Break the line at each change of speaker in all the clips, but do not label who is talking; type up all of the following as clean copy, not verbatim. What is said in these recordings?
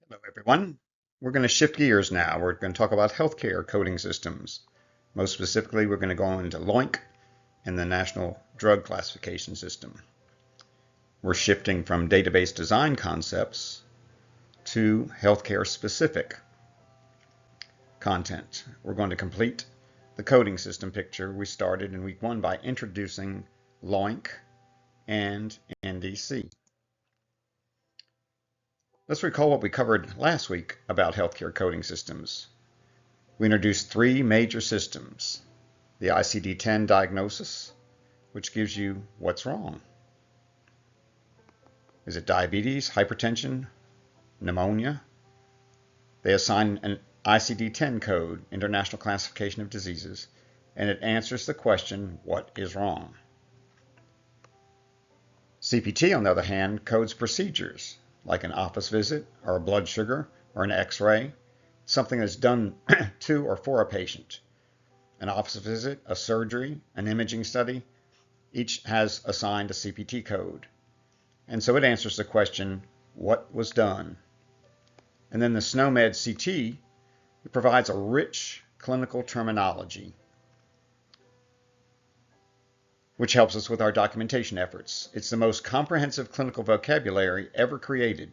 Hello, everyone. We're going to shift gears now. We're going to talk about healthcare coding systems. Most specifically, we're going to go into LOINC and the National Drug Classification System. We're shifting from database design concepts to healthcare-specific content. We're going to complete the coding system picture we started in week 1 by introducing LOINC and NDC. Let's recall what we covered last week about healthcare coding systems. We introduced 3 major systems. The ICD-10 diagnosis, which gives you what's wrong. Is it diabetes, hypertension, pneumonia? They assign an ICD-10 code, International Classification of Diseases, and it answers the question, what is wrong? CPT, on the other hand, codes procedures, like an office visit, or a blood sugar, or an x-ray, something that's done to or for a patient. An office visit, a surgery, an imaging study, each has assigned a CPT code. And so it answers the question, what was done? And then the SNOMED CT provides a rich clinical terminology, which helps us with our documentation efforts. It's the most comprehensive clinical vocabulary ever created,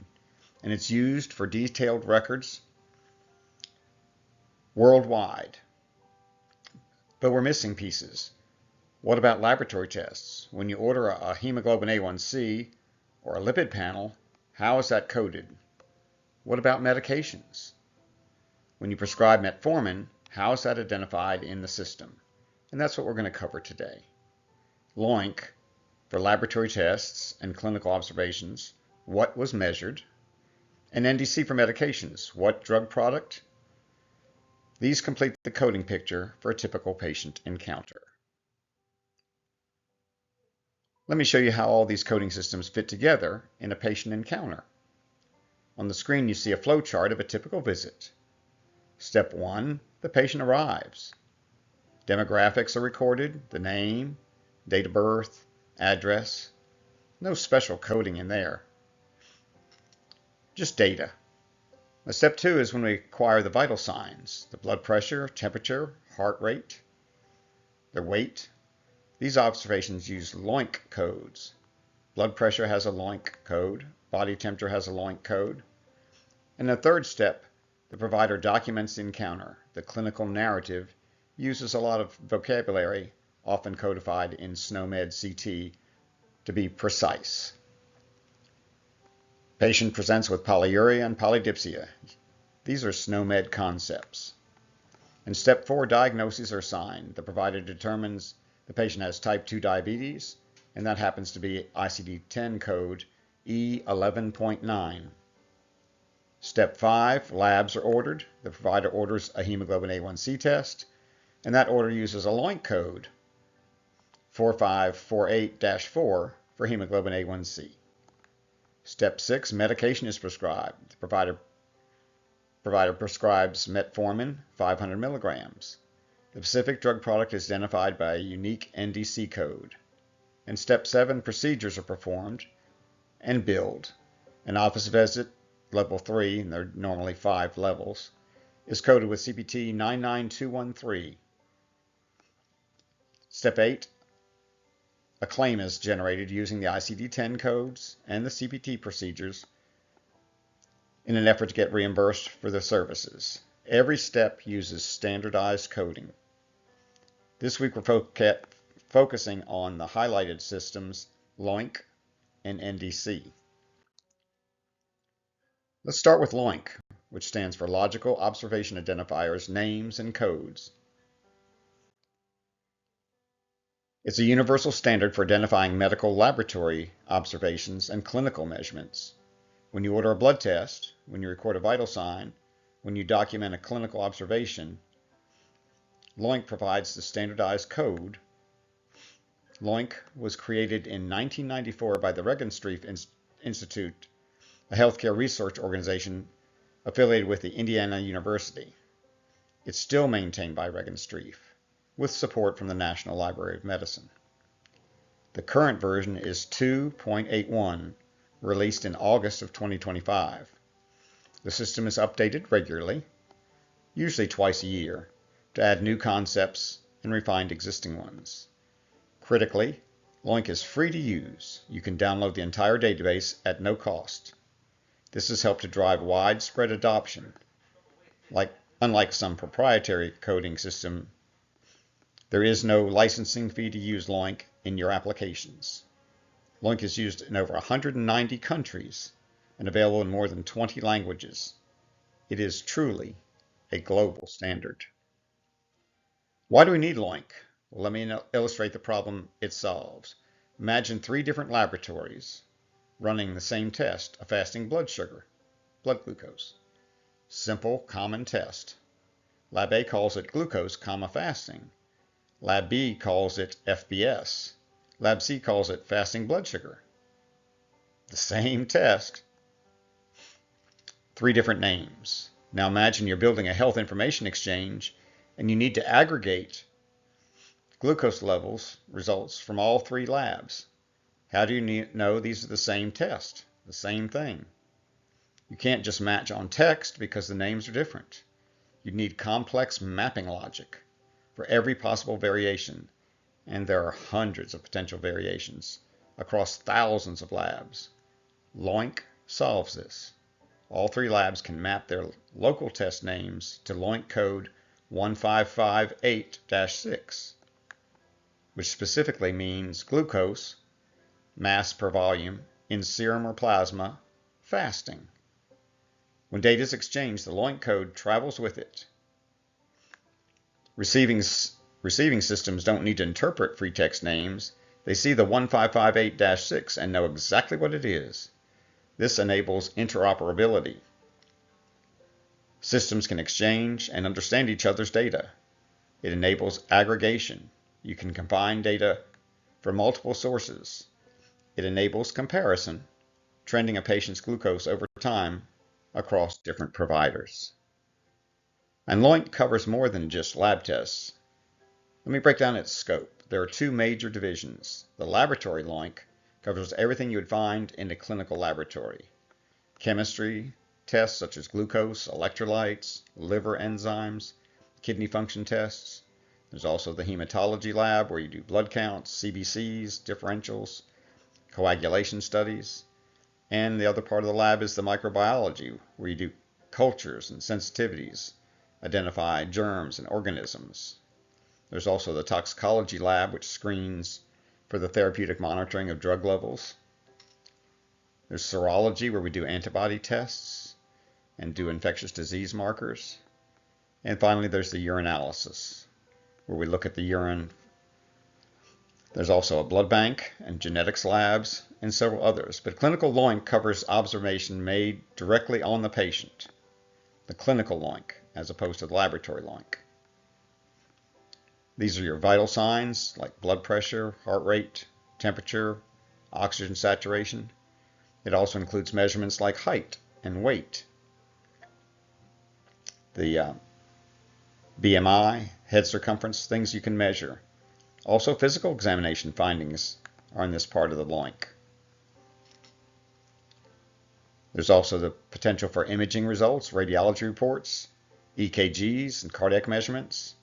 and it's used for detailed records worldwide. But we're missing pieces. What about laboratory tests? When you order a hemoglobin A1C or a lipid panel, how is that coded? What about medications? When you prescribe metformin, how is that identified in the system? And that's what we're going to cover today. LOINC for laboratory tests and clinical observations, what was measured, and NDC for medications, what drug product. These complete the coding picture for a typical patient encounter. Let me show you how all these coding systems fit together in a patient encounter. On the screen you see a flow chart of a typical visit. Step 1, the patient arrives. Demographics are recorded, the name, date of birth, address. No special coding in there. Just data. Step 2 is when we acquire the vital signs, the blood pressure, temperature, heart rate, their weight. These observations use LOINC codes. Blood pressure has a LOINC code, body temperature has a LOINC code. And the third step, the provider documents the encounter. The clinical narrative uses a lot of vocabulary, often codified in SNOMED CT, to be precise. Patient presents with polyuria and polydipsia. These are SNOMED concepts. In step 4, diagnoses are assigned. The provider determines the patient has type 2 diabetes, and that happens to be ICD-10 code E11.9. Step 5, labs are ordered. The provider orders a hemoglobin A1C test, and that order uses a LOINC code 4548-4 for hemoglobin A1C. Step 6, medication is prescribed. The provider prescribes metformin, 500 milligrams. The specific drug product is identified by a unique NDC code. In Step 7, procedures are performed and billed. An office visit, level 3, and there are normally 5 levels, is coded with CPT 99213. Step 8, a claim is generated using the ICD-10 codes and the CPT procedures in an effort to get reimbursed for the services. Every step uses standardized coding. This week we're focusing on the highlighted systems, LOINC and NDC. Let's start with LOINC, which stands for Logical Observation Identifiers, Names, and Codes. It's a universal standard for identifying medical laboratory observations and clinical measurements. When you order a blood test, when you record a vital sign, when you document a clinical observation, LOINC provides the standardized code. LOINC was created in 1994 by the Regenstrief Institute, a healthcare research organization affiliated with the Indiana University. It's still maintained by Regenstrief, with support from the National Library of Medicine. The current version is 2.81, released in August of 2025. The system is updated regularly, usually twice a year, to add new concepts and refine existing ones. Critically, LOINC is free to use. You can download the entire database at no cost. This has helped to drive widespread adoption. Unlike some proprietary coding system, there is no licensing fee to use LOINC in your applications. LOINC is used in over 190 countries and available in more than 20 languages. It is truly a global standard. Why do we need LOINC? Well, let me illustrate the problem it solves. Imagine 3 different laboratories running the same test, a fasting blood glucose. Simple, common test. Lab A calls it glucose, fasting. Lab B calls it FBS. Lab C calls it fasting blood sugar. The same test, 3 different names. Now imagine you're building a health information exchange and you need to aggregate glucose levels results from all 3 labs. How do you know these are the same test, the same thing? You can't just match on text because the names are different. You need complex mapping logic for every possible variation, and there are hundreds of potential variations across thousands of labs. LOINC solves this. All 3 labs can map their local test names to LOINC code 1558-6, which specifically means glucose, mass per volume, in serum or plasma, fasting. When data is exchanged, the LOINC code travels with it. Receiving systems don't need to interpret free text names. They see the 1558-6 and know exactly what it is. This enables interoperability. Systems can exchange and understand each other's data. It enables aggregation. You can combine data from multiple sources. It enables comparison, trending a patient's glucose over time across different providers. And LOINC covers more than just lab tests. Let me break down its scope. There are 2 major divisions. The laboratory LOINC covers everything you would find in a clinical laboratory. Chemistry tests such as glucose, electrolytes, liver enzymes, kidney function tests. There's also the hematology lab where you do blood counts, CBCs, differentials, coagulation studies. And the other part of the lab is the microbiology, where you do cultures and sensitivities, identify germs and organisms. There's also the toxicology lab, which screens for the therapeutic monitoring of drug levels. There's serology, where we do antibody tests and do infectious disease markers. And finally, there's the urinalysis, where we look at the urine. There's also a blood bank and genetics labs and several others. But clinical LOINC covers observation made directly on the patient, the clinical LOINC, as opposed to the laboratory LOINC. These are your vital signs like blood pressure, heart rate, temperature, oxygen saturation. It also includes measurements like height and weight, the BMI, head circumference, things you can measure. Also, physical examination findings are in this part of the LOINC. There's also the potential for imaging results, radiology reports, EKGs and cardiac measurements,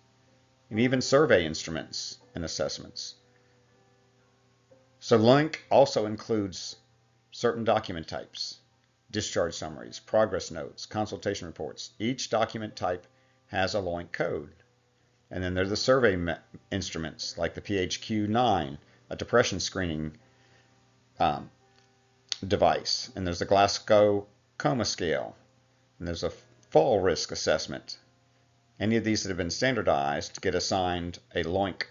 and even survey instruments and assessments. So LOINC also includes certain document types, discharge summaries, progress notes, consultation reports. Each document type has a LOINC code. And then there are the survey instruments like the PHQ-9, a depression screening device. And there's the Glasgow Coma Scale. And there's a fall risk assessment. Any of these that have been standardized get assigned a LOINC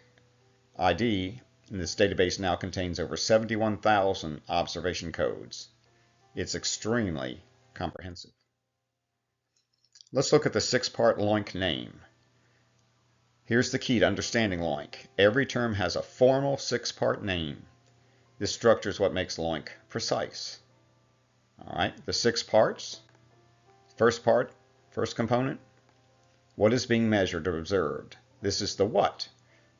ID, and this database now contains over 71,000 observation codes. It's extremely comprehensive. Let's look at the 6-part LOINC name. Here's the key to understanding LOINC. Every term has a formal 6-part name. This structure is what makes LOINC precise. All right, the 6 parts. First part, first component. What is being measured or observed? This is the what.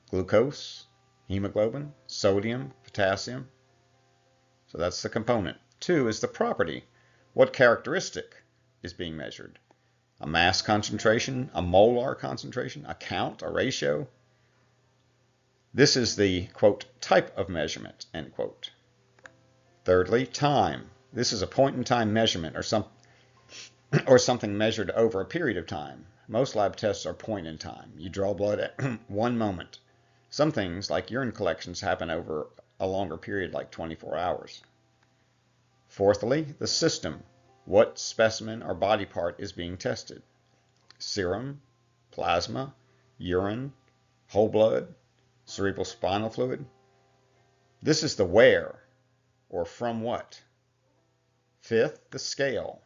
Glucose, hemoglobin, sodium, potassium. So that's the component. 2 is the property. What characteristic? is being measured. A mass concentration, a molar concentration, a count, a ratio. This is the, quote, type of measurement, end quote. Thirdly, time. This is a point-in-time measurement or something measured over a period of time. Most lab tests are point in time. You draw blood at one moment. Some things, like urine collections, happen over a longer period, like 24 hours. Fourthly, the system. What specimen or body part is being tested? Serum, plasma, urine, whole blood, cerebral spinal fluid. This is the where, or from what. Fifth, the scale.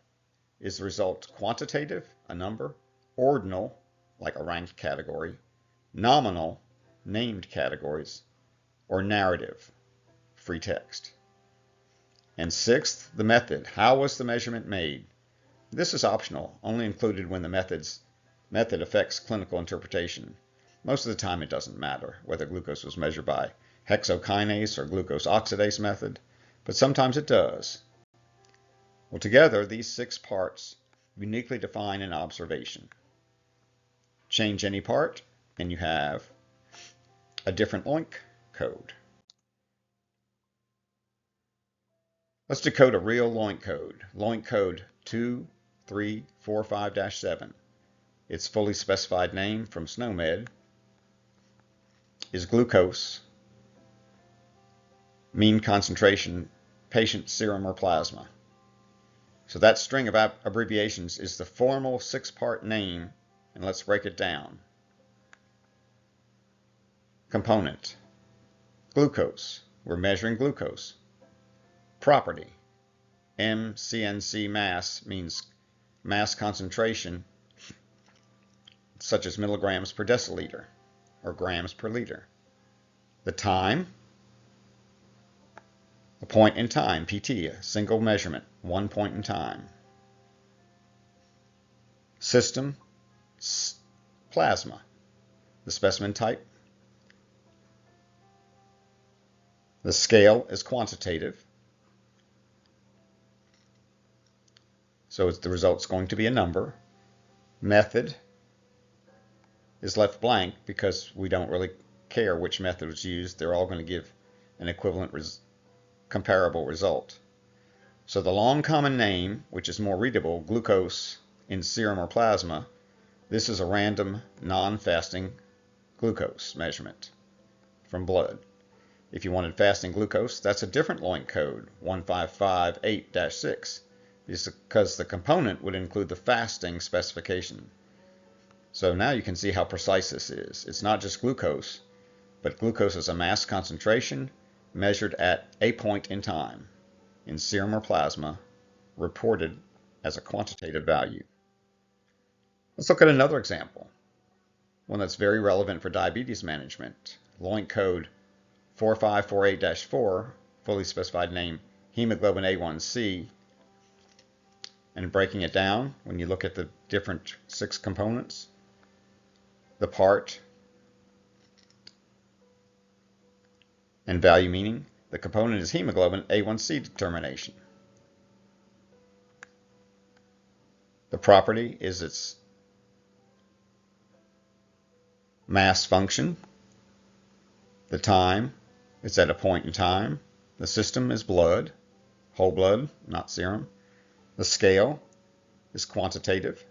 Is the result quantitative, a number, ordinal, like a ranked category, nominal, named categories, or narrative, free text? And sixth, the method. How was the measurement made? This is optional, only included when the method affects clinical interpretation. Most of the time it doesn't matter whether glucose was measured by hexokinase or glucose oxidase method, but sometimes it does. Well, together, these 6 parts uniquely define an observation. Change any part, and you have a different LOINC code. Let's decode a real LOINC code. LOINC code 2345-7. Its fully specified name from SNOMED is glucose, mean concentration, patient serum or plasma. So that string of abbreviations is the formal 6-part name, and let's break it down. Component. Glucose. We're measuring glucose. Property. MCNC mass means mass concentration, such as milligrams per deciliter or grams per liter. The time. A point in time, PT, a single measurement, one point in time. System, plasma, the specimen type. The scale is quantitative, so the result's going to be a number. Method is left blank because we don't really care which method was used. They're all going to give an equivalent comparable result. So the long common name, which is more readable, glucose in serum or plasma, this is a random non-fasting glucose measurement from blood. If you wanted fasting glucose, that's a different LOINC code, 1558-6, because the component would include the fasting specification. So now you can see how precise this is. It's not just glucose, but glucose is a mass concentration measured at a point in time in serum or plasma, reported as a quantitative value. Let's look at another example, one that's very relevant for diabetes management. LOINC code 4548-4, fully specified name hemoglobin A1C. And breaking it down, when you look at the different 6 components, the part and value meaning, the component is hemoglobin A1C determination. The property is its mass function. The time is at a point in time. The system is blood, whole blood, not serum. The scale is quantitative.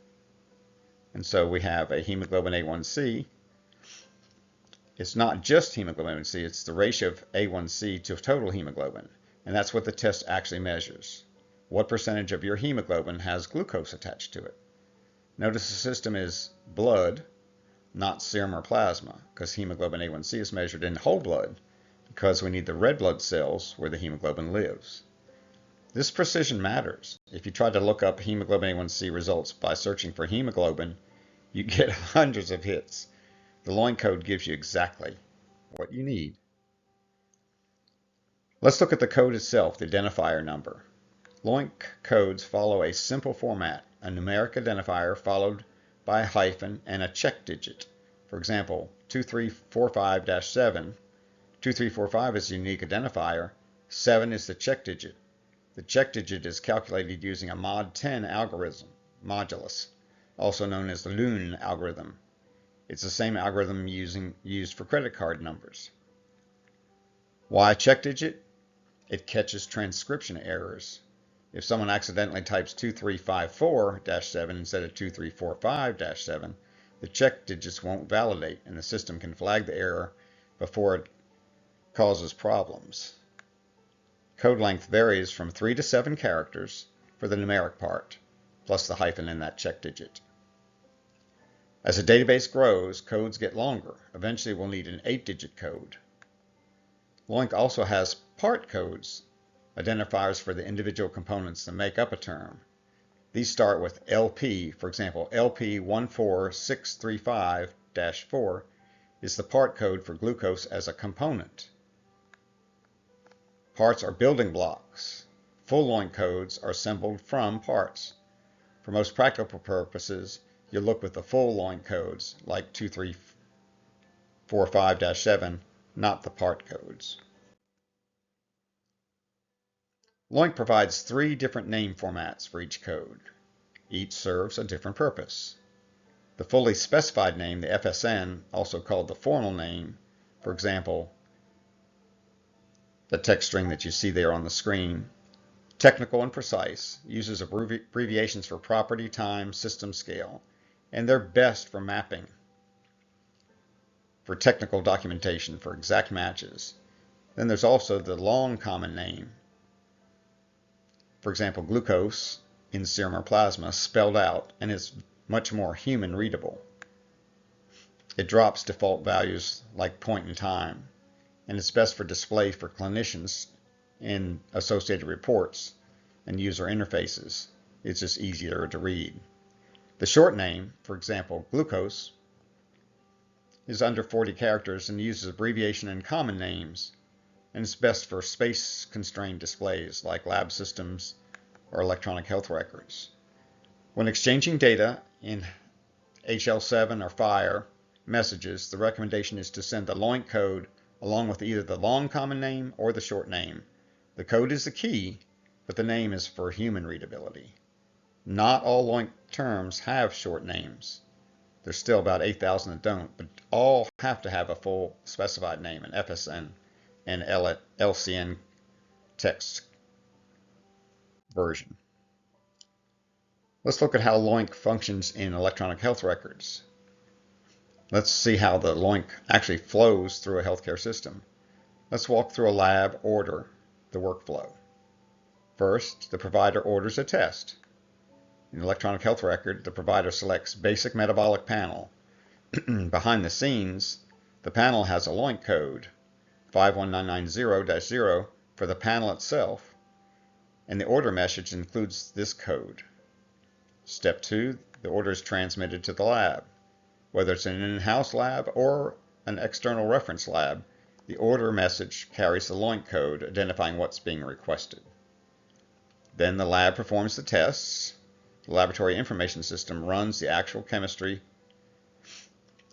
And so we have a hemoglobin A1C. It's not just hemoglobin A1C, it's the ratio of A1C to total hemoglobin. And that's what the test actually measures. What percentage of your hemoglobin has glucose attached to it? Notice the system is blood, not serum or plasma, because hemoglobin A1C is measured in whole blood, because we need the red blood cells where the hemoglobin lives. This precision matters. If you try to look up hemoglobin A1C results by searching for hemoglobin, you get hundreds of hits. The LOINC code gives you exactly what you need. Let's look at the code itself, the identifier number. LOINC codes follow a simple format, a numeric identifier followed by a hyphen and a check digit. For example, 2345-7. 2345 is a unique identifier. 7 is the check digit. The check digit is calculated using a mod 10 algorithm. modulus, also known as the LOINC algorithm. It's the same algorithm used for credit card numbers. Why a check digit? It catches transcription errors. If someone accidentally types 2354-7 instead of 2345-7, the check digits won't validate and the system can flag the error before it causes problems. Code length varies from 3 to 7 characters for the numeric part, plus the hyphen in that check digit. As a database grows, codes get longer. Eventually we'll need an 8-digit code. LOINC also has part codes, identifiers for the individual components that make up a term. These start with LP. For example, LP 14635-4 is the part code for glucose as a component. Parts are building blocks. Full LOINC codes are assembled from parts. For most practical purposes, you look with the full LOINC codes, like 2345-7, not the part codes. LOINC provides 3 different name formats for each code. Each serves a different purpose. The fully specified name, the FSN, also called the formal name, for example, the text string that you see there on the screen, technical and precise, uses abbreviations for property, time, system, scale, and they're best for mapping, for technical documentation, for exact matches. Then there's also the long common name. For example, glucose in serum or plasma spelled out, and it's much more human readable. It drops default values like point in time, and it's best for display for clinicians in associated reports and user interfaces. It's just easier to read. The short name, for example, glucose, is under 40 characters and uses abbreviation and common names, and it's best for space-constrained displays like lab systems or electronic health records. When exchanging data in HL7 or FHIR messages, the recommendation is to send the LOINC code along with either the long common name or the short name. The code is the key, but the name is for human readability. Not all LOINC terms have short names. There's still about 8,000 that don't, but all have to have a full specified name, an FSN and LCN text version. Let's look at how LOINC functions in electronic health records. Let's see how the LOINC actually flows through a healthcare system. Let's walk through a lab order, the workflow. First, the provider orders a test. In the electronic health record, the provider selects basic metabolic panel. Behind the scenes, the panel has a LOINC code, 51990-0 for the panel itself, and the order message includes this code. Step 2, the order is transmitted to the lab. Whether it's an in-house lab or an external reference lab, the order message carries the LOINC code identifying what's being requested. Then the lab performs the tests. The laboratory information system runs the actual chemistry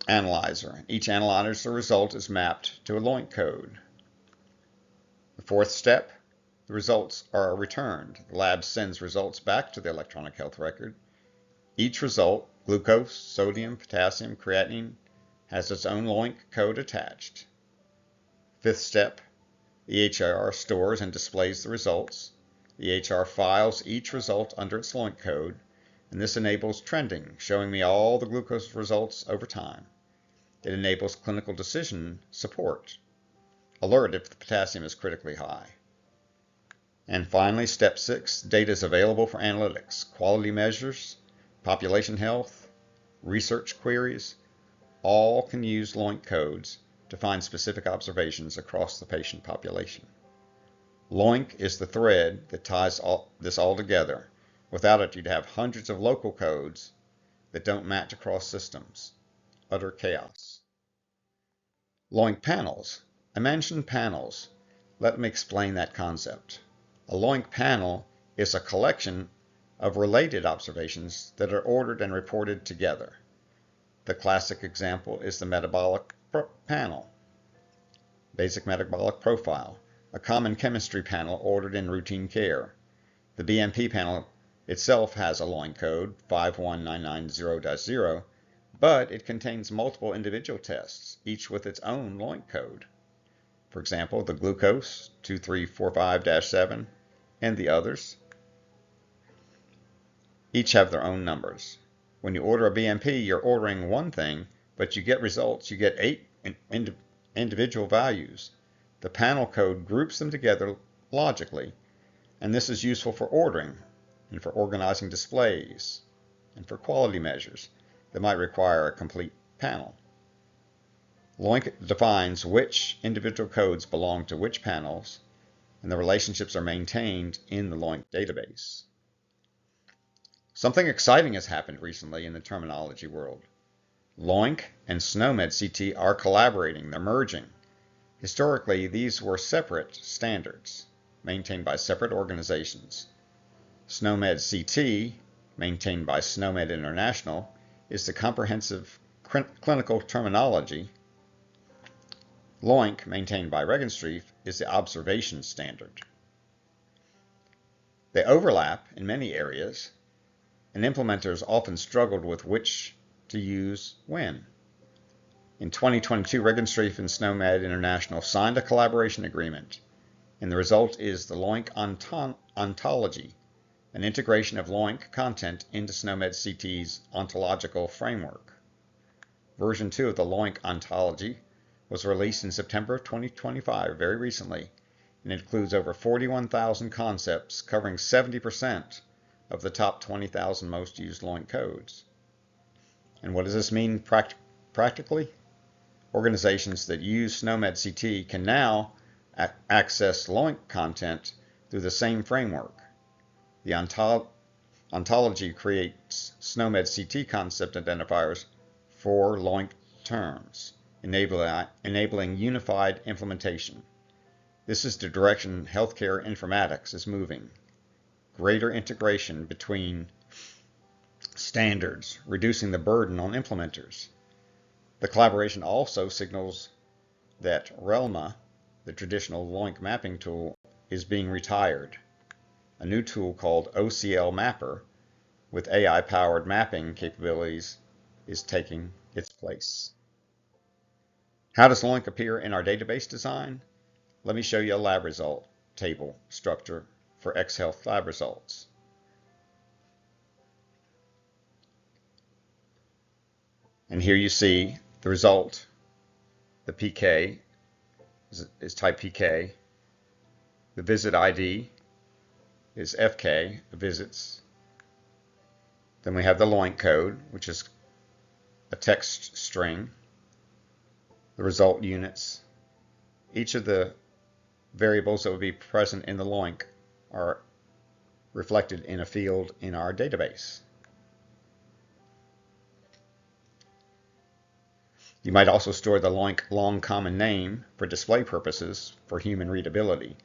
analyzer. Each analyzer result is mapped to a LOINC code. The 4th step, the results are returned. The lab sends results back to the electronic health record. Each result, glucose, sodium, potassium, creatinine, has its own LOINC code attached. 5th step, the EHR stores and displays the results. The EHR files each result under its LOINC code, and this enables trending, showing me all the glucose results over time. It enables clinical decision support, alert if the potassium is critically high. And finally, step 6, data is available for analytics, quality measures, population health, research queries, all can use LOINC codes to find specific observations across the patient population. LOINC is the thread that ties this all together. Without it, you'd have hundreds of local codes that don't match across systems. Utter chaos. LOINC panels. I mentioned panels. Let me explain that concept. A LOINC panel is a collection of related observations that are ordered and reported together. The classic example is the metabolic panel, basic metabolic profile, a common chemistry panel ordered in routine care. The BMP panel itself has a LOINC code 51990.0, but it contains multiple individual tests, each with its own LOINC code. For example, the glucose 2345-7 and the others each have their own numbers. When you order a BMP, you're ordering one thing, but you get results. You get 8 individual values. The panel code groups them together logically, and this is useful for ordering and for organizing displays and for quality measures that might require a complete panel. LOINC defines which individual codes belong to which panels, and the relationships are maintained in the LOINC database. Something exciting has happened recently in the terminology world. LOINC and SNOMED CT are collaborating, they're merging. Historically, these were separate standards, maintained by separate organizations. SNOMED CT, maintained by SNOMED International, is the comprehensive clinical terminology. LOINC, maintained by Regenstrief, is the observation standard. They overlap in many areas, and implementers often struggled with which to use when. In 2022, Regenstrief and SNOMED International signed a collaboration agreement, and the result is the LOINC ontology, an integration of LOINC content into SNOMED CT's ontological framework. Version 2 of the LOINC ontology was released in September of 2025, very recently, and it includes over 41,000 concepts covering 70% of the top 20,000 most used LOINC codes. And what does this mean practically? Organizations that use SNOMED CT can now access LOINC content through the same framework. The ontology creates SNOMED CT concept identifiers for LOINC terms, enabling unified implementation. This is the direction healthcare informatics is moving. Greater integration between standards, reducing the burden on implementers. The collaboration also signals that RELMA, the traditional LOINC mapping tool, is being retired. A new tool called OCL Mapper with AI-powered mapping capabilities is taking its place. How does LOINC appear in our database design? Let me show you a lab result table structure for X-Health lab results. And here you see the result. The PK is type PK. The visit ID is FK, the visits. Then we have the LOINC code, which is a text string. The result units. Each of the variables that would be present in the LOINC are reflected in a field in our database. You might also store the LOINC long common name for display purposes for human readability,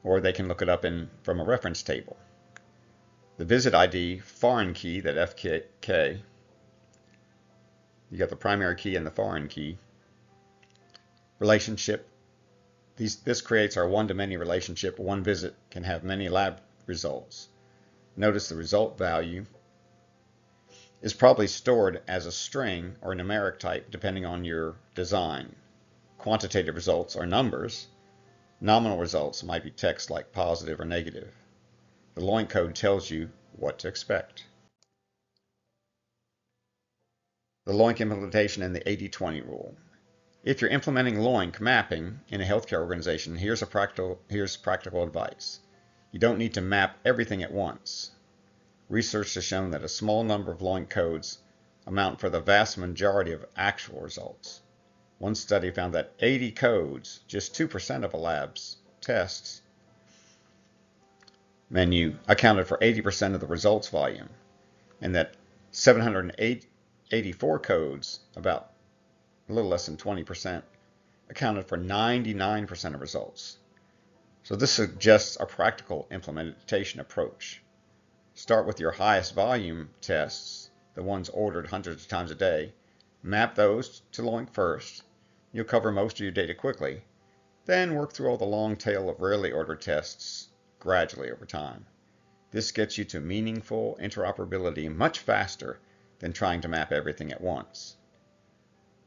or they can look it up from a reference table. The visit ID foreign key, that FK, you got the primary key and the foreign key. Relationship, this creates our one-to-many relationship. One visit can have many lab results. Notice the result value is probably stored as a string or numeric type depending on your design. Quantitative results are numbers. Nominal results might be text like positive or negative. The LOINC code tells you what to expect. The LOINC implementation and the 80-20 rule. If you're implementing LOINC mapping in a healthcare organization, here's practical advice. You don't need to map everything at once. Research has shown that a small number of LOINC codes amount for the vast majority of actual results. One study found that 80 codes, just 2% of a lab's tests menu, accounted for 80% of the results volume, and that 784 codes, about a little less than 20%, accounted for 99% of results. So this suggests a practical implementation approach. Start with your highest volume tests, the ones ordered hundreds of times a day. Map those to LOINC first. You'll cover most of your data quickly. Then work through all the long tail of rarely ordered tests gradually over time. This gets you to meaningful interoperability much faster than trying to map everything at once.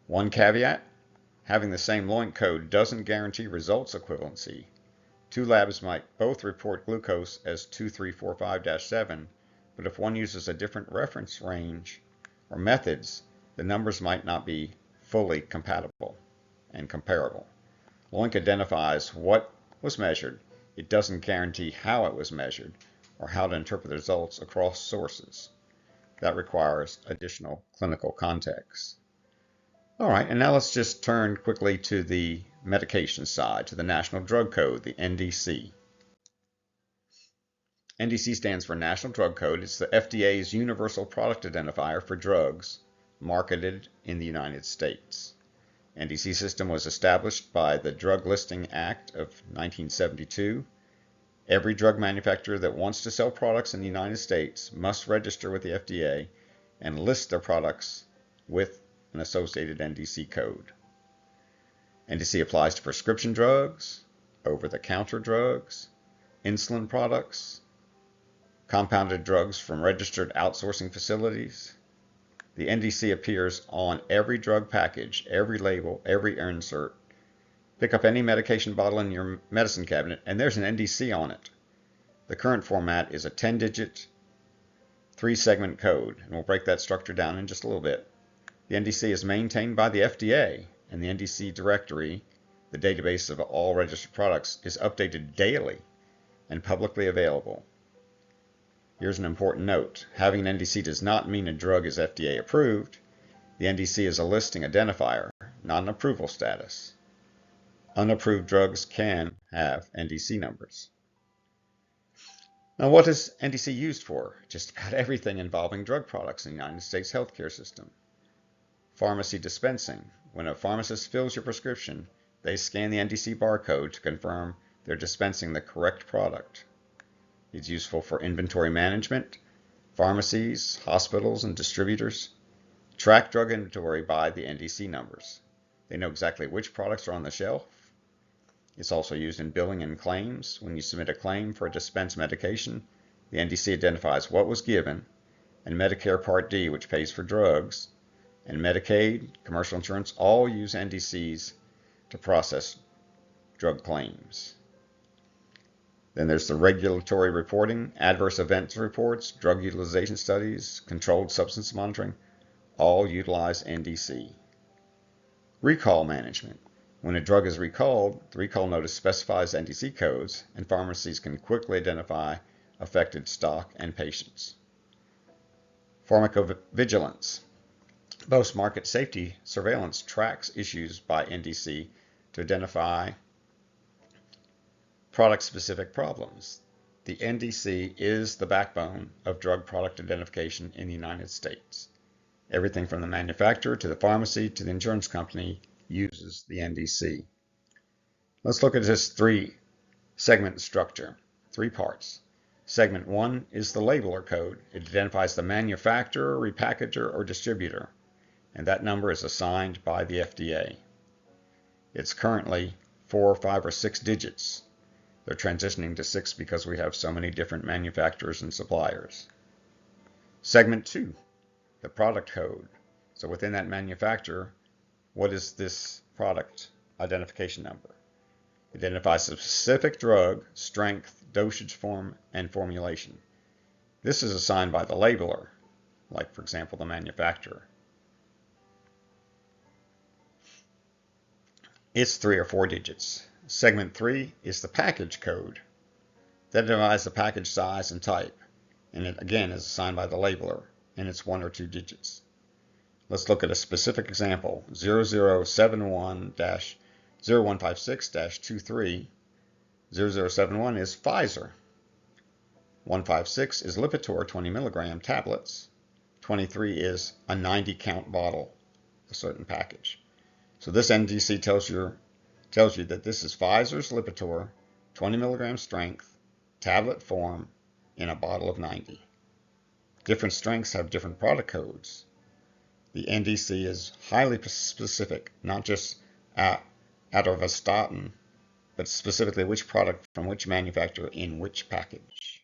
One caveat, having the same LOINC code doesn't guarantee results equivalency. Two labs might both report glucose as 2345-7, but if one uses a different reference range or methods, the numbers might not be fully compatible and comparable. LOINC identifies what was measured. It doesn't guarantee how it was measured or how to interpret the results across sources. That requires additional clinical context. All right, and now let's just turn quickly to the medication side, to the National Drug Code, the NDC. NDC stands for National Drug Code. It's the FDA's universal product identifier for drugs marketed in the United States. NDC system was established by the Drug Listing Act of 1972. Every drug manufacturer that wants to sell products in the United States must register with the FDA and list their products with an associated NDC code. NDC applies to prescription drugs, over-the-counter drugs, insulin products, compounded drugs from registered outsourcing facilities. The NDC appears on every drug package, every label, every insert. Pick up any medication bottle in your medicine cabinet, and there's an NDC on it. The current format is a 10-digit, 3-segment code, and we'll break that structure down in just a little bit. The NDC is maintained by the FDA, and the NDC directory, the database of all registered products, is updated daily and publicly available. Here's an important note. Having an NDC does not mean a drug is FDA approved. The NDC is a listing identifier, not an approval status. Unapproved drugs can have NDC numbers. Now, what is NDC used for? Just about everything involving drug products in the United States healthcare system. Pharmacy dispensing. When a pharmacist fills your prescription, they scan the NDC barcode to confirm they're dispensing the correct product. It's useful for inventory management. Pharmacies, hospitals, and distributors track drug inventory by the NDC numbers. They know exactly which products are on the shelf. It's also used in billing and claims. When you submit a claim for a dispensed medication, the NDC identifies what was given, and Medicare Part D, which pays for drugs, and Medicaid, commercial insurance, all use NDCs to process drug claims. Then there's the regulatory reporting, adverse events reports, drug utilization studies, controlled substance monitoring, all utilize NDC. Recall management. When a drug is recalled, the recall notice specifies NDC codes, and pharmacies can quickly identify affected stock and patients. Pharmacovigilance. Post-market safety surveillance tracks issues by NDC to identify product-specific problems. The NDC is the backbone of drug product identification in the United States. Everything from the manufacturer to the pharmacy to the insurance company uses the NDC. Let's look at this 3-segment structure, 3 parts. Segment 1 is the labeler code. It identifies the manufacturer, repackager, or distributor, and that number is assigned by the FDA. It's currently 4, 5, or 6 digits. They're transitioning to 6 because we have so many different manufacturers and suppliers. Segment 2, the product code. So within that manufacturer, what is this product identification number? It identifies a specific drug, strength, dosage form, and formulation. This is assigned by the labeler, like for example the manufacturer. It's 3 or 4 digits. Segment 3 is the package code. That identifies the package size and type, and it again is assigned by the labeler, and it's 1 or 2 digits. Let's look at a specific example, 0071-0156-23. 0071 is Pfizer. 156 is Lipitor 20 milligram tablets. 23 is a 90 count bottle, a certain package. So this NDC tells you that this is Pfizer's Lipitor, 20 milligram strength, tablet form, in a bottle of 90. Different strengths have different product codes. The NDC is highly specific, not just atorvastatin, but specifically which product from which manufacturer in which package.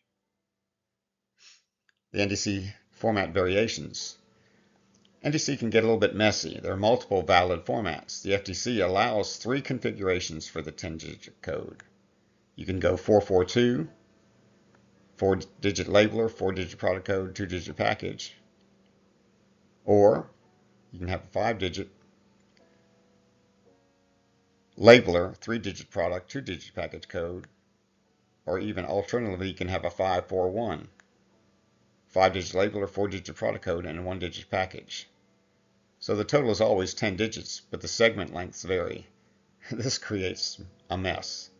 the NDC format variations. NDC can get a little bit messy. There are multiple valid formats. The FTC allows 3 configurations for the 10-digit code. You can go 442, 4-digit labeler, 4-digit product code, 2-digit package, or you can have a 5-digit labeler, 3-digit product, 2-digit package code, or even alternatively, you can have a 541, 5-digit labeler, 4-digit product code, and a 1-digit package. So the total is always 10 digits, but the segment lengths vary. This creates a mess.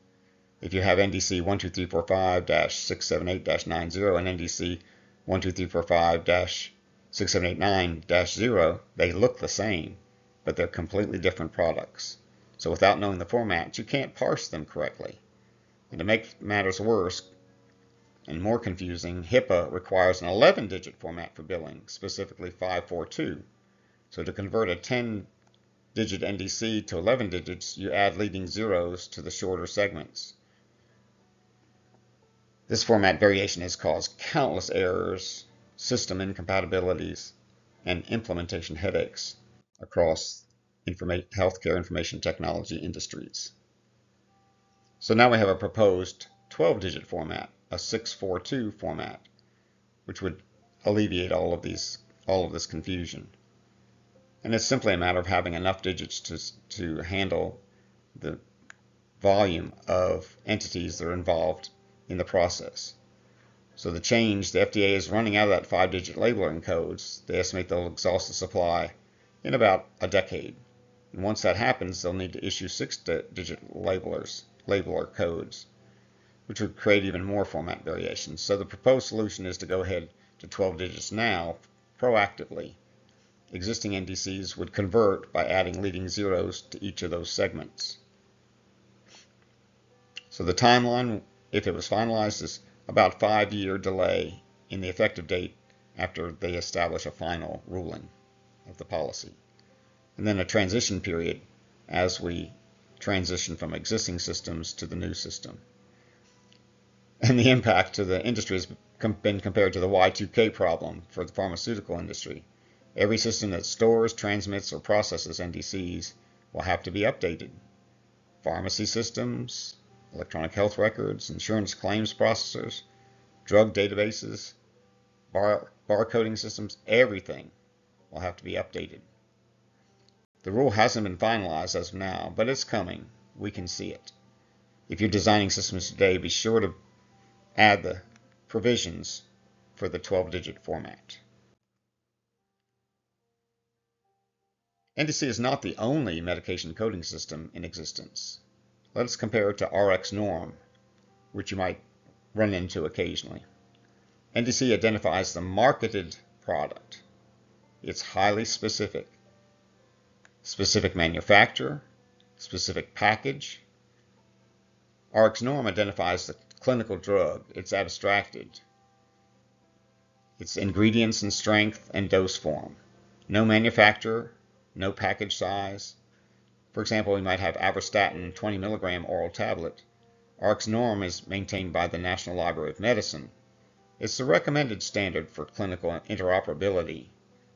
If you have NDC 12345-678-90 and NDC 12345-6789-0, they look the same, but they're completely different products. So without knowing the formats, you can't parse them correctly. And to make matters worse and more confusing, HIPAA requires an 11-digit format for billing, specifically 542. So to convert a 10-digit NDC to 11 digits, you add leading zeros to the shorter segments. This format variation has caused countless errors, system incompatibilities, and implementation headaches across healthcare information technology industries. So now we have a proposed 12-digit format, a 642 format, which would alleviate all of this confusion. And it's simply a matter of having enough digits to handle the volume of entities that are involved in the process. So the FDA is running out of that 5-digit labeling codes. They estimate they'll exhaust the supply in about a decade. And once that happens, they'll need to issue 6-digit labeler codes, which would create even more format variations. So the proposed solution is to go ahead to 12 digits now, proactively. Existing NDCs would convert by adding leading zeros to each of those segments. So the timeline, if it was finalized, is about 5-year delay in the effective date after they establish a final ruling of the policy. And then a transition period as we transition from existing systems to the new system. And the impact to the industry has been compared to the Y2K problem for the pharmaceutical industry. Every system that stores, transmits, or processes NDCs will have to be updated. Pharmacy systems, electronic health records, insurance claims processors, drug databases, barcoding systems, everything will have to be updated. The rule hasn't been finalized as of now, but it's coming. We can see it. If you're designing systems today, be sure to add the provisions for the 12-digit format. NDC is not the only medication coding system in existence. Let us compare it to RxNorm, which you might run into occasionally. NDC identifies the marketed product. It's highly specific. Specific manufacturer, specific package. RxNorm identifies the clinical drug. It's abstracted. Its ingredients and strength and dose form. No manufacturer, no package size. For example, we might have avorstatin 20 milligram oral tablet. RxNorm is maintained by the National Library of Medicine. It's the recommended standard for clinical interoperability.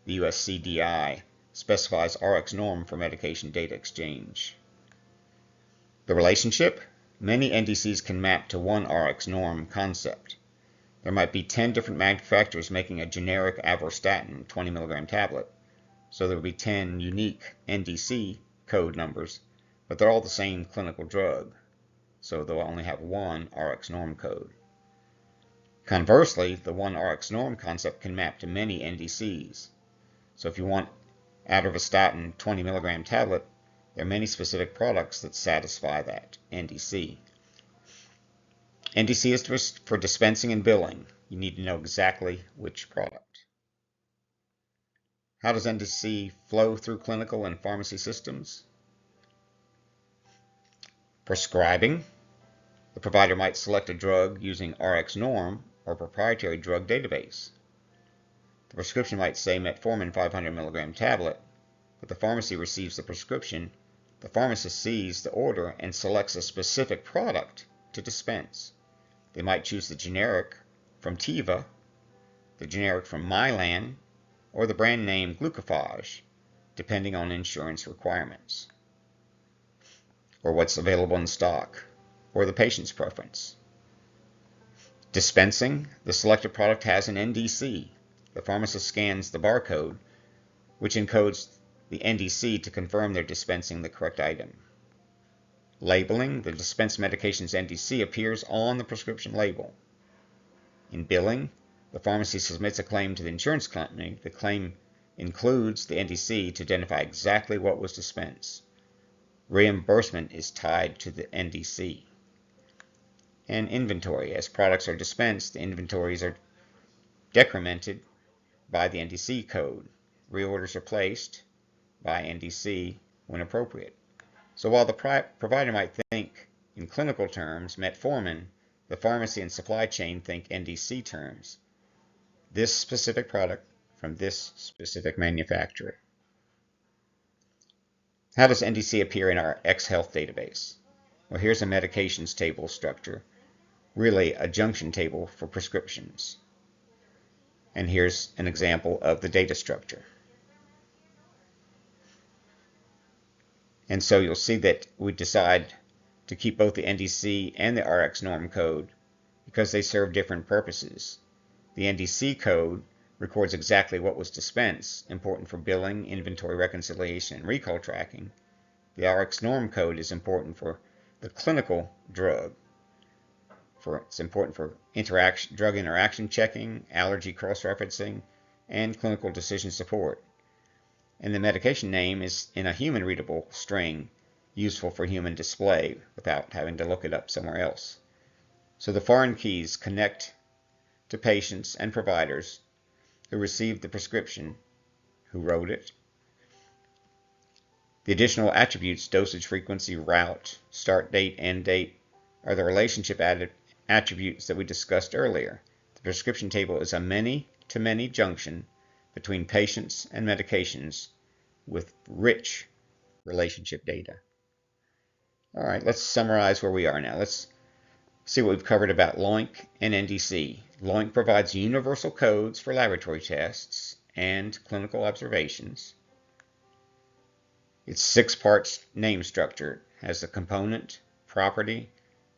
The US CDI specifies RxNorm for medication data exchange. The relationship? Many NDCs can map to one RxNorm concept. There might be 10 different manufacturers making a generic avorstatin 20 milligram tablet. So there will be 10 unique NDC code numbers, but they're all the same clinical drug. So they'll only have one RxNorm code. Conversely, the one RxNorm concept can map to many NDCs. So if you want atorvastatin 20 milligram tablet, there are many specific products that satisfy that NDC. NDC is for dispensing and billing. You need to know exactly which product. How does NDC flow through clinical and pharmacy systems? Prescribing. The provider might select a drug using RxNorm or proprietary drug database. The prescription might say metformin 500 milligram tablet, but the pharmacy receives the prescription. The pharmacist sees the order and selects a specific product to dispense. They might choose the generic from Teva. the generic from Mylan, or the brand name glucophage, depending on insurance requirements, or what's available in stock, or the patient's preference. Dispensing, the selected product has an NDC. The pharmacist scans the barcode, which encodes the NDC to confirm they're dispensing the correct item. Labeling, the dispensed medication's NDC appears on the prescription label. In billing, the pharmacy submits a claim to the insurance company. The claim includes the NDC to identify exactly what was dispensed. Reimbursement is tied to the NDC. And inventory, as products are dispensed, the inventories are decremented by the NDC code. Reorders are placed by NDC when appropriate. So while the provider might think in clinical terms, metformin, the pharmacy and supply chain think NDC terms. This specific product from this specific manufacturer. How does NDC appear in our X-Health database? Well, here's a medications table structure, really a junction table for prescriptions. And here's an example of the data structure. And so you'll see that we decide to keep both the NDC and the RX norm code because they serve different purposes. The NDC code records exactly what was dispensed, important for billing, inventory reconciliation, and recall tracking. The RX norm code is important for the clinical drug. It's important for drug interaction checking, allergy cross-referencing, and clinical decision support. And the medication name is in a human-readable string, useful for human display without having to look it up somewhere else. So the foreign keys connect to patients and providers who received the prescription, who wrote it. The additional attributes, dosage frequency, route, start date, end date, are the relationship attributes that we discussed earlier. The prescription table is a many-to-many junction between patients and medications with rich relationship data. All right, let's summarize where we are now. Let's see what we've covered about LOINC and NDC. LOINC provides universal codes for laboratory tests and clinical observations. Its 6-part name structure has the component, property,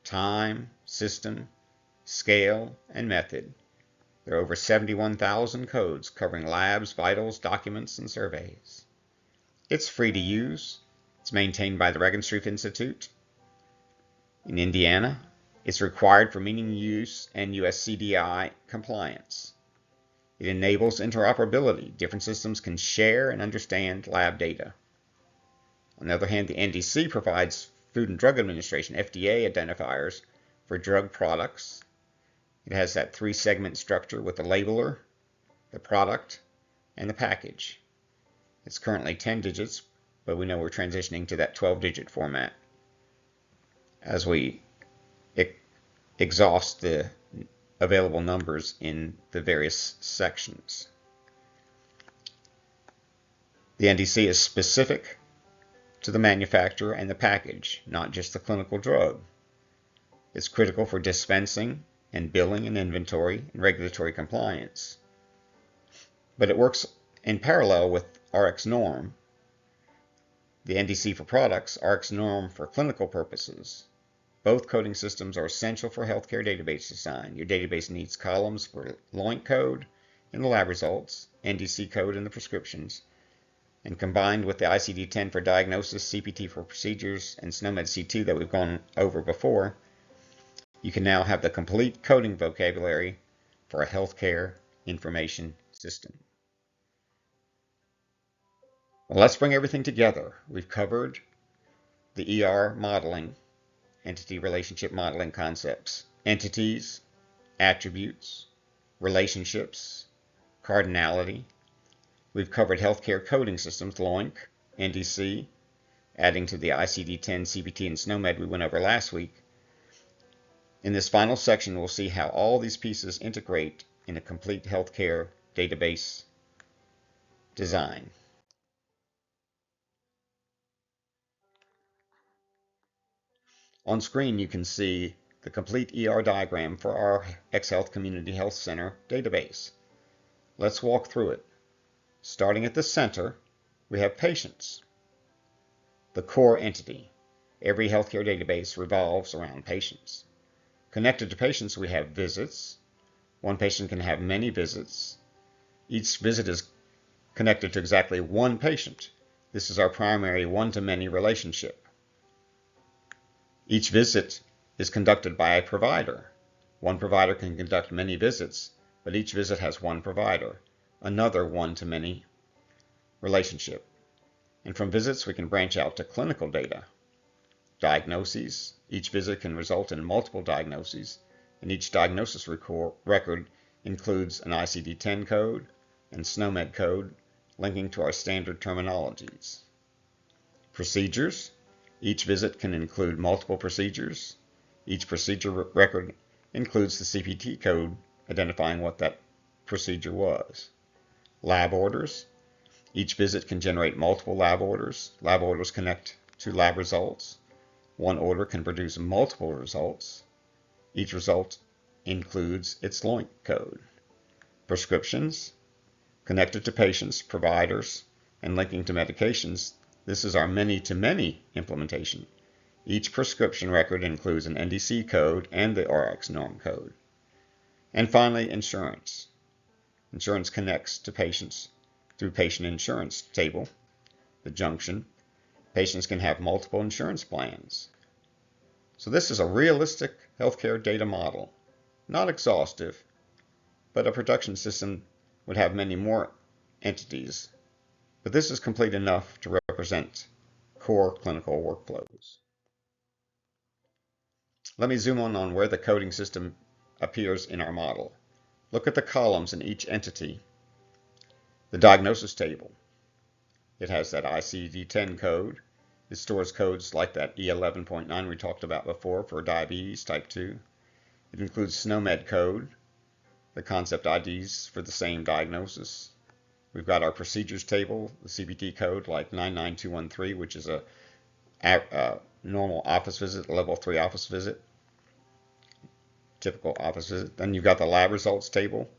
time, system, scale, and method. There are over 71,000 codes covering labs, vitals, documents, and surveys. It's free to use. It's maintained by the Regenstrief Institute in Indiana. It's required for meaning use and US CDI compliance. It enables interoperability. Different systems can share and understand lab data. On the other hand, the NDC provides Food and Drug Administration, FDA, identifiers for drug products. It has that 3-segment structure with the labeler, the product, and the package. It's currently 10 digits, but we know we're transitioning to that 12-digit format as we exhaust the available numbers in the various sections. The NDC is specific to the manufacturer and the package, not just the clinical drug. It's critical for dispensing and billing and inventory and regulatory compliance. But it works in parallel with RX norm, the NDC for products, RX norm for clinical purposes. Both coding systems are essential for healthcare database design. Your database needs columns for LOINC code in the lab results, NDC code in the prescriptions, and combined with the ICD-10 for diagnosis, CPT for procedures, and SNOMED C2 that we've gone over before, you can now have the complete coding vocabulary for a healthcare information system. Well, let's bring everything together. We've covered the ER modeling, entity relationship modeling concepts, entities, attributes, relationships, cardinality. We've covered healthcare coding systems, LOINC, NDC, adding to the ICD-10, CPT, and SNOMED we went over last week. In this final section, we'll see how all these pieces integrate in a complete healthcare database design. On screen, you can see the complete ER diagram for our X-Health Community Health Center database. Let's walk through it. Starting at the center, we have patients, the core entity. Every healthcare database revolves around patients. Connected to patients, we have visits. One patient can have many visits. Each visit is connected to exactly one patient. This is our primary one-to-many relationship. Each visit is conducted by a provider. One provider can conduct many visits, but each visit has one provider, another one-to-many relationship. And from visits, we can branch out to clinical data. Diagnoses. Each visit can result in multiple diagnoses, and each diagnosis record includes an ICD-10 code and SNOMED code linking to our standard terminologies. Procedures. Each visit can include multiple procedures. Each procedure record includes the CPT code identifying what that procedure was. Lab orders. Each visit can generate multiple lab orders. Lab orders connect to lab results. One order can produce multiple results. Each result includes its LOINC code. Prescriptions. Connected to patients, providers, and linking to medications, this is our many-to-many implementation. Each prescription record includes an NDC code and the RX norm code. And finally, insurance. Insurance connects to patients through patient insurance table, the junction. Patients can have multiple insurance plans. So this is a realistic healthcare data model, not exhaustive, but a production system would have many more entities. But this is complete enough to represent core clinical workflows. Let me zoom in on where the coding system appears in our model. Look at the columns in each entity. The diagnosis table. It has that ICD-10 code. It stores codes like that E11.9 we talked about before for diabetes type 2. It includes SNOMED code, the concept IDs for the same diagnosis. We've got our procedures table, the CPT code like 99213, which is a normal office visit, level 3 office visit, typical office visit. Then you've got the lab results table.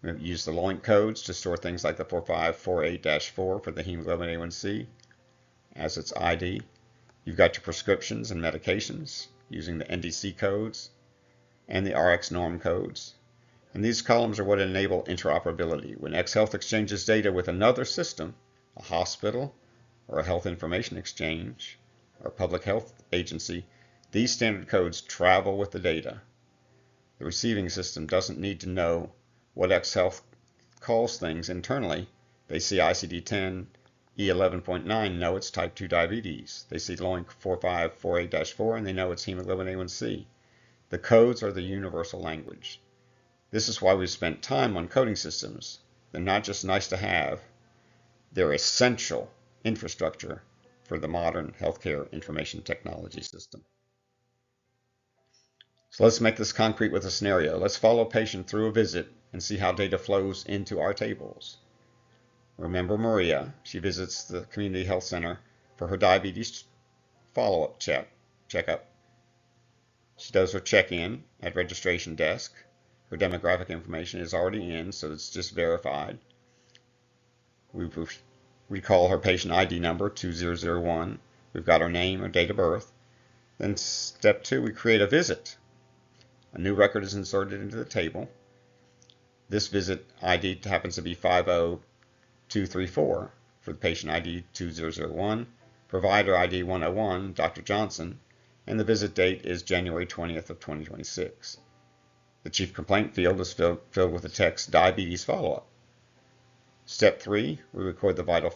We use the LOINC codes to store things like the 4548-4 for the hemoglobin A1C as its ID. You've got your prescriptions and medications using the NDC codes and the RX norm codes. And these columns are what enable interoperability. When xHealth exchanges data with another system, a hospital or a health information exchange or a public health agency, these standard codes travel with the data. The receiving system doesn't need to know what xHealth calls things internally. They see ICD-10, E11.9, know it's type 2 diabetes. They see LOINC 4548-4 and they know it's hemoglobin A1C. The codes are the universal language. This is why we've spent time on coding systems. They're not just nice to have, they're essential infrastructure for the modern healthcare information technology system. So let's make this concrete with a scenario. Let's follow a patient through a visit and see how data flows into our tables. Remember Maria, she visits the community health center for her diabetes follow-up checkup. She does her check-in at registration desk. Her demographic information is already in, so it's just verified. We call her patient ID number 2001. We've got her name, her date of birth. Then step 2, we create a visit. A new record is inserted into the table. This visit ID happens to be 50234 for the patient ID 2001, provider ID 101, Dr. Johnson, and the visit date is January 20th of 2026. The chief complaint field is filled with the text diabetes follow-up. Step 3, we record the vital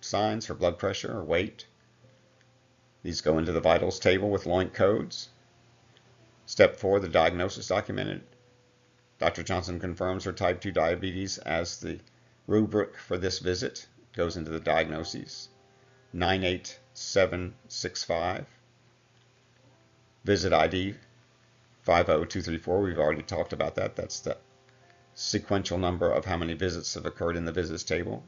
signs, her blood pressure or weight. These go into the vitals table with LOINC codes. Step 4, the diagnosis documented. Dr. Johnson confirms her type 2 diabetes as the rubric for this visit. It goes into the diagnoses. 98765. Visit ID 50234, we've already talked about that. That's the sequential number of how many visits have occurred in the visits table.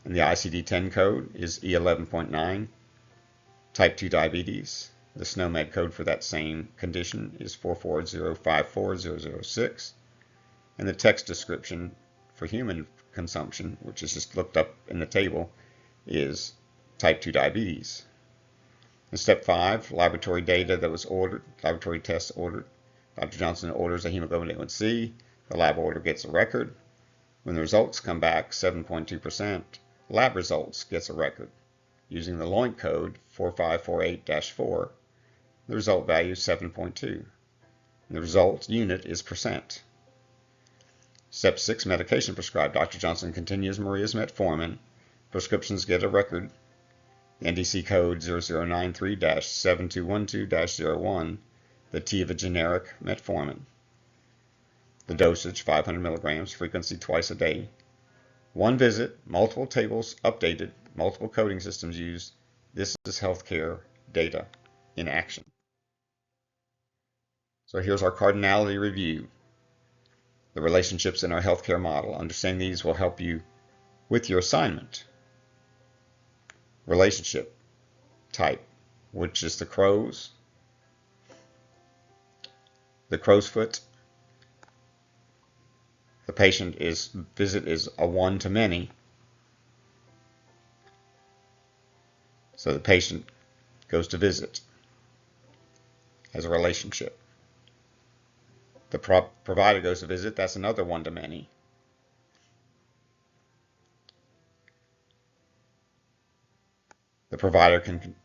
And the ICD-10 code is E11.9, type 2 diabetes. The SNOMED code for that same condition is 440540006. And the text description for human consumption, which is just looked up in the table, is type 2 diabetes. In step 5, laboratory data that was ordered, laboratory tests ordered. Dr. Johnson orders a hemoglobin A1C. The lab order gets a record. When the results come back 7.2%, lab results gets a record. Using the LOINC code 4548-4, the result value is 7.2. The result unit is percent. Step 6, medication prescribed. Dr. Johnson continues Maria's metformin. Prescriptions get a record. The NDC code 0093-7212-01, the T of a generic metformin. The dosage, 500 milligrams, frequency twice a day. One visit, multiple tables updated, multiple coding systems used. This is healthcare data in action. So here's our cardinality review. The relationships in our healthcare model. Understanding these will help you with your assignment. Relationship type, which is the crow's foot. The patient visit is a one-to-many. So the patient goes to visit as a relationship. The provider goes to visit, that's another one-to-many. The provider can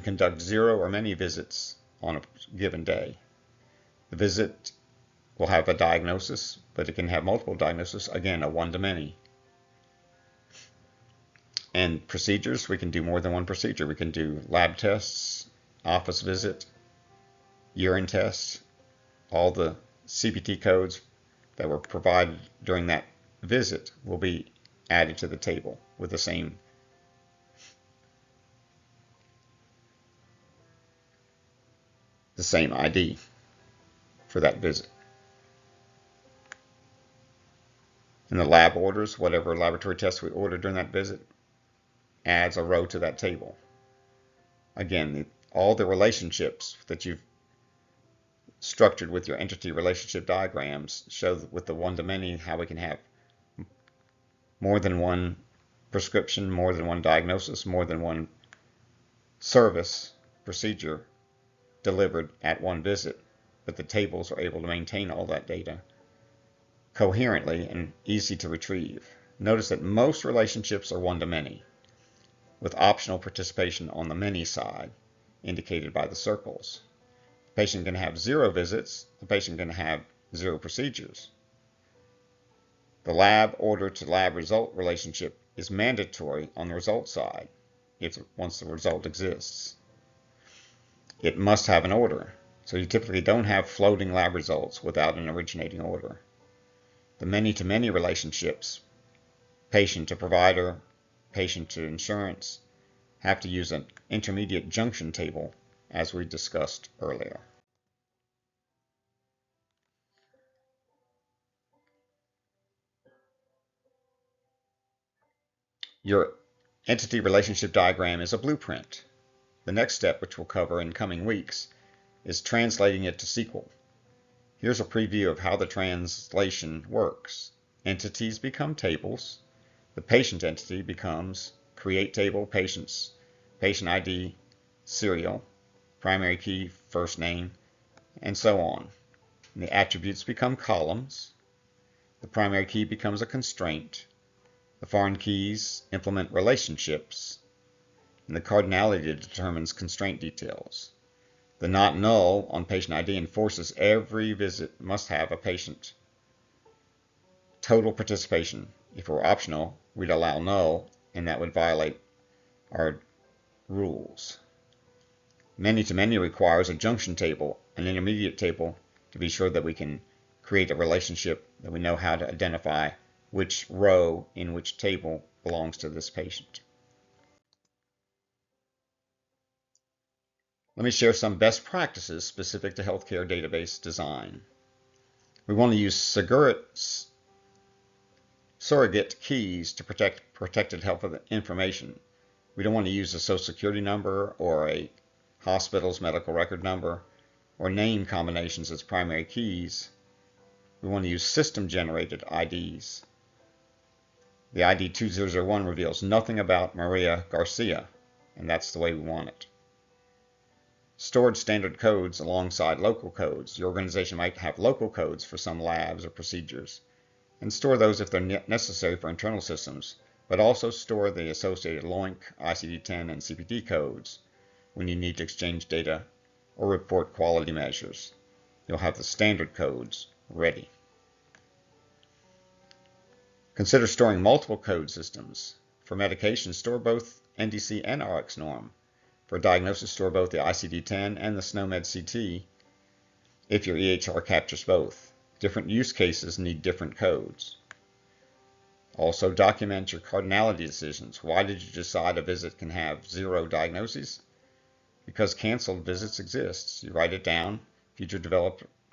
conduct 0 or many visits on a given day. The visit will have a diagnosis, but it can have multiple diagnoses, again, a one-to-many. And procedures, we can do more than one procedure. We can do lab tests, office visit, urine tests, all the CPT codes that were provided during that visit will be added to the table with the same ID for that visit. And the lab orders, whatever laboratory tests we ordered during that visit, adds a row to that table. Again, all the relationships that you've structured with your entity relationship diagrams show with the one-to-many how we can have more than one prescription, more than one diagnosis, more than one service procedure delivered at one visit, but the tables are able to maintain all that data coherently and easy to retrieve. Notice that most relationships are one-to-many, with optional participation on the many side, indicated by the circles. The patient can have 0 visits, the patient can have 0 procedures. The lab order to lab result relationship is mandatory on the result side once the result exists. It must have an order, so you typically don't have floating lab results without an originating order. The many-to-many relationships, patient to provider, patient to insurance, have to use an intermediate junction table, as we discussed earlier. Your entity relationship diagram is a blueprint. The next step, which we'll cover in coming weeks, is translating it to SQL. Here's a preview of how the translation works. Entities become tables. The patient entity becomes create table, patient ID, serial, primary key, first name, and so on. And the attributes become columns. The primary key becomes a constraint. The foreign keys implement relationships. And the cardinality determines constraint details. The not null on patient ID enforces every visit must have a patient. Total participation. If it were optional, we'd allow null, and that would violate our rules. Many-to-many requires a junction table, an intermediate table, to be sure that we can create a relationship that we know how to identify which row in which table belongs to this patient. Let me share some best practices specific to healthcare database design. We want to use surrogate keys to protect protected health information. We don't want to use a social security number or a hospital's medical record number or name combinations as primary keys. We want to use system-generated IDs. The ID 2001 reveals nothing about Maria Garcia, and that's the way we want it. Stored standard codes alongside local codes. Your organization might have local codes for some labs or procedures, and store those if they're necessary for internal systems, but also store the associated LOINC, ICD-10, and CPT codes when you need to exchange data or report quality measures. You'll have the standard codes ready. Consider storing multiple code systems. For medication, store both NDC and RX norm. For diagnosis, store both the ICD-10 and the SNOMED CT if your EHR captures both. Different use cases need different codes. Also, document your cardinality decisions. Why did you decide a visit can have 0 diagnoses? Because canceled visits exist. You write it down. Future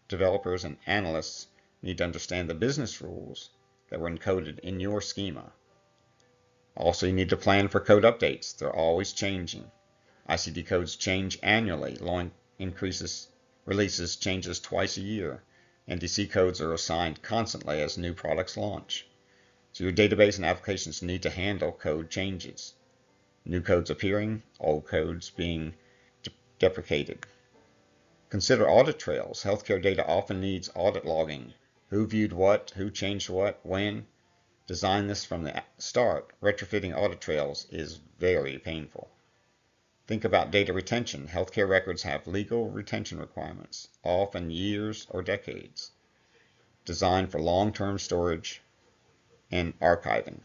developers and analysts need to understand the business rules that were encoded in your schema. Also, you need to plan for code updates. They're always changing. ICD codes change annually. LOINC releases changes twice a year. NDC codes are assigned constantly as new products launch. So your database and applications need to handle code changes. New codes appearing, old codes being deprecated. Consider audit trails. Healthcare data often needs audit logging. Who viewed what, who changed what, when. Design this from the start. Retrofitting audit trails is very painful. Think about data retention. Healthcare records have legal retention requirements, often years or decades. Designed for long-term storage and archiving.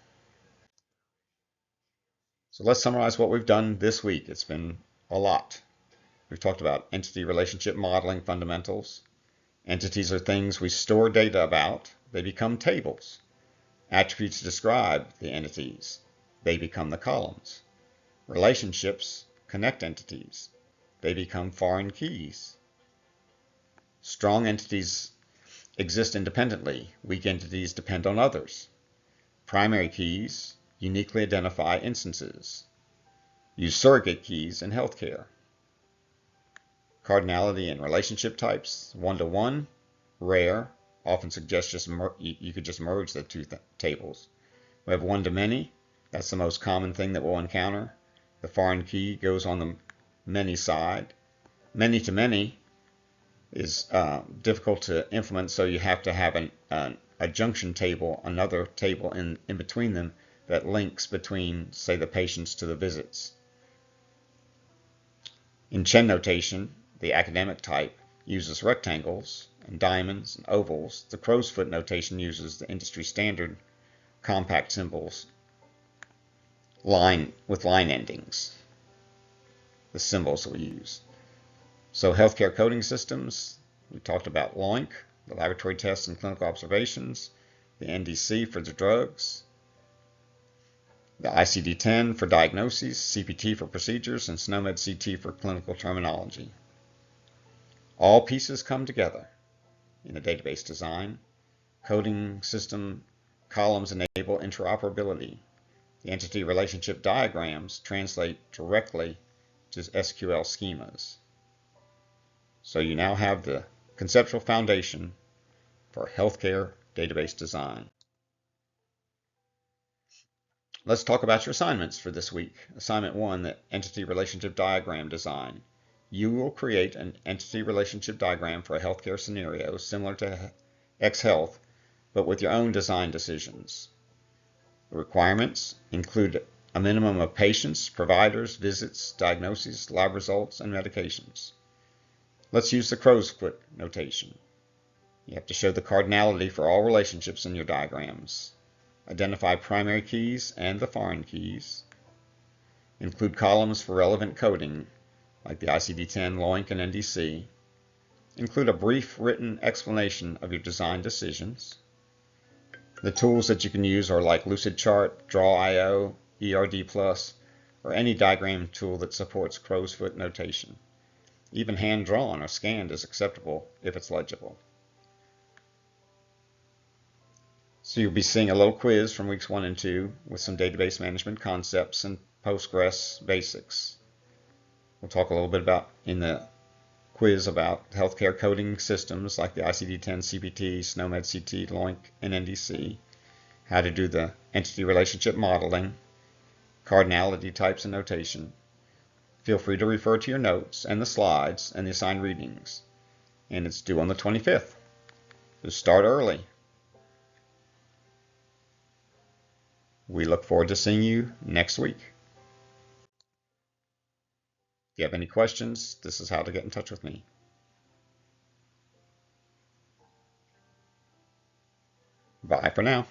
So let's summarize what we've done this week. It's been a lot. We've talked about entity relationship modeling fundamentals. Entities are things we store data about. They become tables. Attributes describe the entities. They become the columns. Relationships connect entities. They become foreign keys. Strong entities exist independently. Weak entities depend on others. Primary keys uniquely identify instances. Use surrogate keys in healthcare. Cardinality and relationship types, one-to-one, rare, often suggests you could just merge the two tables. We have one-to-many, that's the most common thing that we'll encounter. The foreign key goes on the many side. Many-to-many is difficult to implement, so you have to have a junction table, another table in between them that links between, say, the patients to the visits. In Chen notation, the academic type uses rectangles and diamonds and ovals. The crow's foot notation uses the industry standard compact symbols with line endings, the symbols that we use. So healthcare coding systems, we talked about LOINC, the laboratory tests and clinical observations, the NDC for the drugs, the ICD-10 for diagnoses, CPT for procedures, and SNOMED CT for clinical terminology. All pieces come together in a database design. Coding system columns enable interoperability. The entity relationship diagrams translate directly to SQL schemas. So you now have the conceptual foundation for healthcare database design. Let's talk about your assignments for this week. Assignment 1, the entity relationship diagram design. You will create an entity relationship diagram for a healthcare scenario similar to X-Health, but with your own design decisions. The requirements include a minimum of patients, providers, visits, diagnoses, lab results, and medications. Let's use the crow's foot notation. You have to show the cardinality for all relationships in your diagrams. Identify primary keys and the foreign keys. Include columns for relevant coding, like the ICD-10, LOINC, and NDC. Include a brief written explanation of your design decisions. The tools that you can use are like Lucidchart, Draw.io, ERD+, or any diagram tool that supports crow's foot notation. Even hand-drawn or scanned is acceptable if it's legible. So you'll be seeing a little quiz from weeks 1 and 2 with some database management concepts and Postgres basics. We'll talk a little bit about in the quiz about healthcare coding systems like the ICD-10, CPT, SNOMED CT, LOINC, and NDC. how to do the entity relationship modeling, cardinality types and notation. Feel free to refer to your notes and the slides and the assigned readings. And it's due on the 25th. So start early. We look forward to seeing you next week. If you have any questions, this is how to get in touch with me. Bye for now.